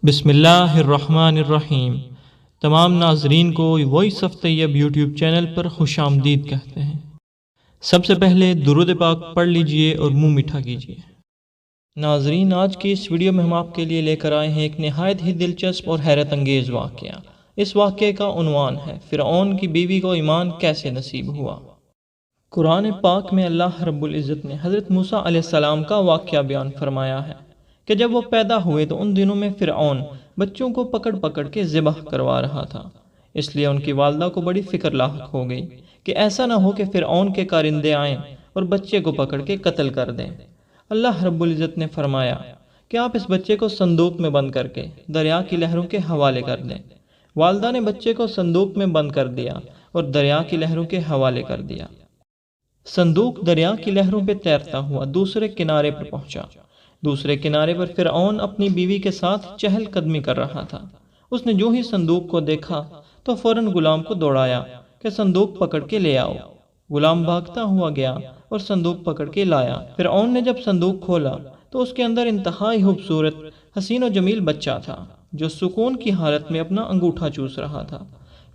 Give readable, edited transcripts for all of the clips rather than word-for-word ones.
بسم اللہ الرحمن الرحیم۔ تمام ناظرین کو voice of Tayyab YouTube channel پر خوش آمدید کہتے ہیں۔ سب سے پہلے درود پاک پڑھ لیجئے اور منہ میٹھا کیجئے۔ ناظرین، آج کی اس ویڈیو میں ہم آپ کے لیے لے کر آئے ہیں ایک نہایت ہی دلچسپ اور حیرت انگیز واقعہ۔ اس واقعے کا عنوان ہے فرعون کی بیوی کو ایمان کیسے نصیب ہوا۔ قرآن پاک میں اللہ رب العزت نے حضرت موسیٰ علیہ السلام کا واقعہ بیان فرمایا ہے کہ جب وہ پیدا ہوئے تو ان دنوں میں فرعون بچوں کو پکڑ پکڑ کے ذبح کروا رہا تھا۔ اس لیے ان کی والدہ کو بڑی فکر لاحق ہو گئی کہ ایسا نہ ہو کہ فرعون کے کارندے آئیں اور بچے کو پکڑ کے قتل کر دیں۔ اللہ رب العزت نے فرمایا کہ آپ اس بچے کو صندوق میں بند کر کے دریا کی لہروں کے حوالے کر دیں۔ والدہ نے بچے کو صندوق میں بند کر دیا اور دریا کی لہروں کے حوالے کر دیا۔ صندوق دریا کی لہروں پہ تیرتا ہوا دوسرے کنارے پر پہنچا۔ دوسرے کنارے پر فرعون اپنی بیوی کے ساتھ چہل قدمی کر رہا تھا۔ اس نے جو ہی صندوق کو دیکھا تو فوراً غلام کو دوڑایا کہ صندوق پکڑ کے لے آؤ۔ غلام بھاگتا ہوا گیا اور صندوق پکڑ کے لایا۔ فرعون نے جب صندوق کھولا تو اس کے اندر انتہائی خوبصورت حسین و جمیل بچہ تھا جو سکون کی حالت میں اپنا انگوٹھا چوس رہا تھا۔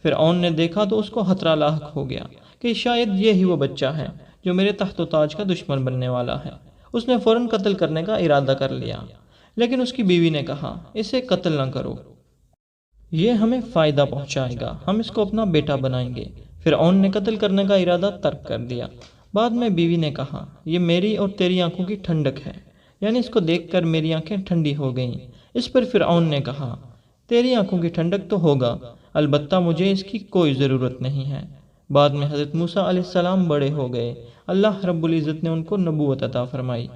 فرعون نے دیکھا تو اس کو خطرہ لاحق ہو گیا کہ شاید یہی وہ بچہ ہے جو میرے تخت و تاج کا دشمن بننے والا ہے۔ اس نے فوراً قتل کرنے کا ارادہ کر لیا، لیکن اس کی بیوی نے کہا اسے قتل نہ کرو، یہ ہمیں فائدہ پہنچائے گا، ہم اس کو اپنا بیٹا بنائیں گے۔ فرعون نے قتل کرنے کا ارادہ ترک کر دیا۔ بعد میں بیوی نے کہا یہ میری اور تیری آنکھوں کی ٹھنڈک ہے، یعنی اس کو دیکھ کر میری آنکھیں ٹھنڈی ہو گئیں۔ اس پر فرعون نے کہا تیری آنکھوں کی ٹھنڈک تو ہوگا، البتہ مجھے اس کی کوئی ضرورت نہیں ہے۔ بعد میں حضرت موسیٰ علیہ السلام بڑے ہو گئے۔ اللہ رب العزت نے ان کو نبوت عطا فرمائی۔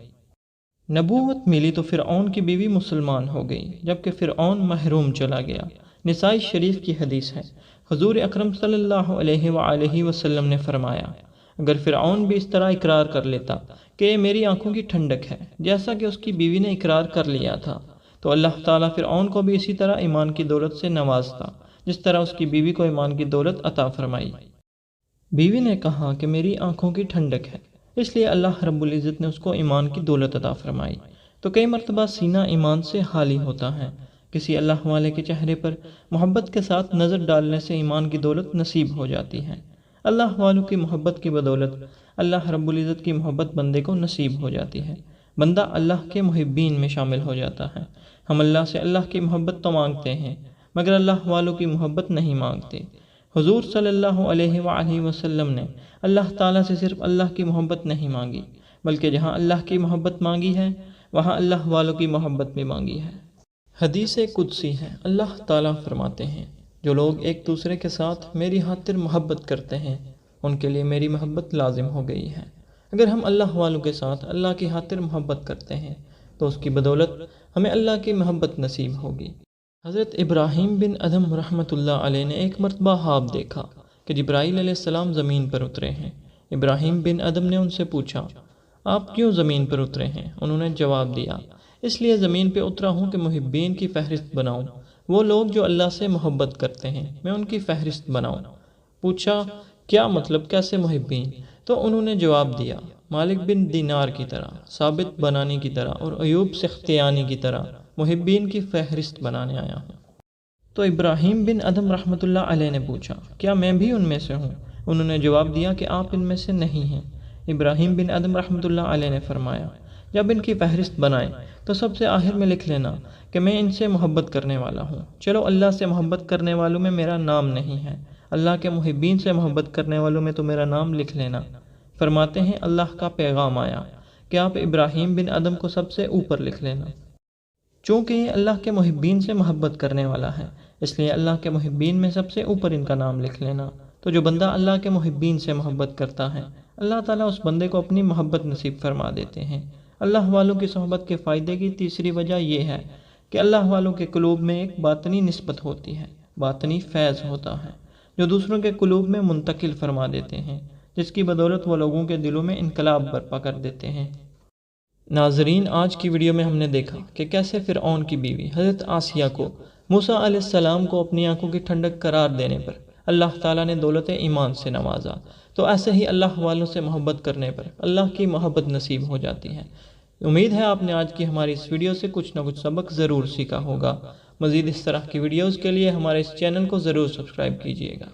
نبوت ملی تو فرعون کی بیوی مسلمان ہو گئی، جبکہ فرعون محروم چلا گیا۔ نسائی شریف کی حدیث ہے، حضور اکرم صلی اللہ علیہ وآلہ وسلم نے فرمایا اگر فرعون بھی اس طرح اقرار کر لیتا کہ یہ میری آنکھوں کی ٹھنڈک ہے جیسا کہ اس کی بیوی نے اقرار کر لیا تھا، تو اللہ تعالیٰ فرعون کو بھی اسی طرح ایمان کی دولت سے نوازتا جس طرح اس کی بیوی کو ایمان کی دولت عطا فرمائی۔ بیوی نے کہا کہ میری آنکھوں کی ٹھنڈک ہے، اس لیے اللہ رب العزت نے اس کو ایمان کی دولت عطا فرمائی۔ تو کئی مرتبہ سینہ ایمان سے خالی ہوتا ہے۔ کسی اللہ والے کے چہرے پر محبت کے ساتھ نظر ڈالنے سے ایمان کی دولت نصیب ہو جاتی ہے۔ اللہ والوں کی محبت کی بدولت اللہ رب العزت کی محبت بندے کو نصیب ہو جاتی ہے۔ بندہ اللہ کے محبین میں شامل ہو جاتا ہے۔ ہم اللہ سے اللہ کی محبت تو مانگتے ہیں مگر اللہ والوں کی محبت نہیں مانگتے۔ حضور صلی اللہ علیہ وآلہ وسلم نے اللہ تعالیٰ سے صرف اللہ کی محبت نہیں مانگی، بلکہ جہاں اللہ کی محبت مانگی ہے وہاں اللہ والوں کی محبت بھی مانگی ہے۔ حدیث قدسی ہے، اللہ تعالیٰ فرماتے ہیں جو لوگ ایک دوسرے کے ساتھ میری خاطر محبت کرتے ہیں ان کے لیے میری محبت لازم ہو گئی ہے۔ اگر ہم اللہ والوں کے ساتھ اللہ کی خاطر محبت کرتے ہیں تو اس کی بدولت ہمیں اللہ کی محبت نصیب ہوگی۔ حضرت ابراہیم بن ادم رحمۃ اللہ علیہ نے ایک مرتبہ خواب دیکھا کہ جبرائیل علیہ السلام زمین پر اترے ہیں۔ ابراہیم بن ادم نے ان سے پوچھا آپ کیوں زمین پر اترے ہیں؟ انہوں نے جواب دیا اس لیے زمین پہ اترا ہوں کہ محبین کی فہرست بناؤں، وہ لوگ جو اللہ سے محبت کرتے ہیں میں ان کی فہرست بناؤں۔ پوچھا کیا مطلب، کیسے محبین؟ تو انہوں نے جواب دیا مالک بن دینار کی طرح، ثابت بنانی کی طرح اور ایوب سختیانی کی طرح محبین کی فہرست بنانے آیا ہوں۔ تو ابراہیم بن ادم رحمۃ اللہ علیہ نے پوچھا کیا میں بھی ان میں سے ہوں؟ انہوں نے جواب دیا کہ آپ ان میں سے نہیں ہیں۔ ابراہیم بن ادم رحمۃ اللہ علیہ نے فرمایا جب ان کی فہرست بنائیں تو سب سے آخر میں لکھ لینا کہ میں ان سے محبت کرنے والا ہوں۔ چلو اللہ سے محبت کرنے والوں میں میرا نام نہیں ہے، اللہ کے محبین سے محبت کرنے والوں میں تو میرا نام لکھ لینا۔ فرماتے ہیں اللہ کا پیغام آیا کہ آپ ابراہیم بن ادم کو سب سے اوپر لکھ لینا، چونکہ یہ اللہ کے محبین سے محبت کرنے والا ہے، اس لیے اللہ کے محبین میں سب سے اوپر ان کا نام لکھ لینا۔ تو جو بندہ اللہ کے محبین سے محبت کرتا ہے اللہ تعالیٰ اس بندے کو اپنی محبت نصیب فرما دیتے ہیں۔ اللہ والوں کی صحبت کے فائدے کی تیسری وجہ یہ ہے کہ اللہ والوں کے قلوب میں ایک باطنی نسبت ہوتی ہے، باطنی فیض ہوتا ہے جو دوسروں کے قلوب میں منتقل فرما دیتے ہیں، جس کی بدولت وہ لوگوں کے دلوں میں انقلاب برپا کر دیتے ہیں۔ ناظرین، آج کی ویڈیو میں ہم نے دیکھا کہ کیسے فرعون کی بیوی حضرت آسیہ کو موسیٰ علیہ السلام کو اپنی آنکھوں کی ٹھنڈک قرار دینے پر اللہ تعالیٰ نے دولت ایمان سے نوازا، تو ایسے ہی اللہ والوں سے محبت کرنے پر اللہ کی محبت نصیب ہو جاتی ہے۔ امید ہے آپ نے آج کی ہماری اس ویڈیو سے کچھ نہ کچھ سبق ضرور سیکھا ہوگا۔ مزید اس طرح کی ویڈیوز کے لیے ہمارے اس چینل کو ضرور سبسکرائب کیجیے گا۔